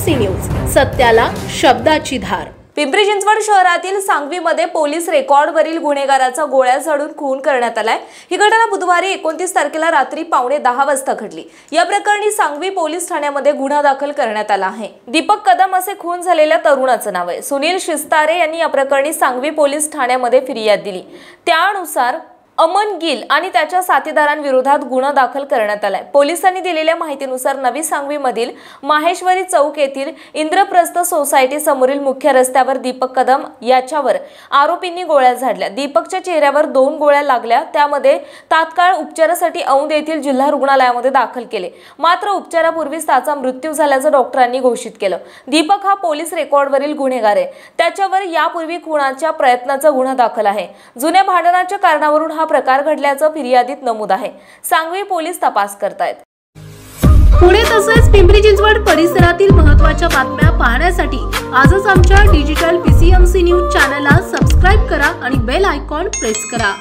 PCMC news, सत्याला शब्दाची धार। पिंपरी चिंचवड शहरातील सांगवीमध्ये police रेकॉर्डवरील गुन्हेगाराचा गोळ्या झाडून खून करण्यात आलाय। ही घटना बुधवारी 29 तारखेला रात्री 9:15 वाजता घडली। या प्रकरणी सांगवी पोलीस ठाण्यामध्ये गुन्हा दाखल करण्यात आला आहे। दीपक कदम असे खून झालेल्या तरुणाचं नाव आहे। सुनील शिस्तारे यांनी या प्रकरणी सांगवी पोलीस ठाण्यामध्ये फिर्याद दिली। त्यानुसार अमन गिल आणि त्याच्या साथीदारांविरोधात गुन्हा दाखल करण्यात आलाय। पोलिसांनी दिलेल्या माहितीनुसार नवी सांगवीमधील माहेश्वरी चौक येथील इंद्रप्रस्थ सोसायटी समोरील मुख्य रस्त्यावर दीपक कदम याच्यावर आरोपींनी गोळ्या झाडल्या। दीपकच्या चेहऱ्यावर 2 गोळ्या लागल्या। त्यामध्ये तात्काळ उपचारासाठी औंध येथील जिल्हा रुग्णालयामध्ये दाखल केले, मात्र उपचारापूर्वीच त्याचा मृत्यू झाल्याचं डॉक्टरांनी घोषित केलं। दीपक हा पोलीस रेकॉर्डवरील गुन्हेगार आहे। त्याच्यावर यापूर्वी खुनाच्या प्रयत्नाचा गुन्हा दाखल आहे। जुन्या भांडणाच्या कारणावरून हा प्रकार घडल्याचं फिर्यादीत नमूद आहे। सांगवी पोलीस तपास करतायत। पुणे तसेच पिंपरी चिंचवड परिसरातील महत्त्वाच्या बातम्या पाहण्यासाठी आजच आमच्या डिजिटल PCMC न्यूज चॅनलला सबस्क्राइब करा आणि बेल आयकॉन प्रेस करा।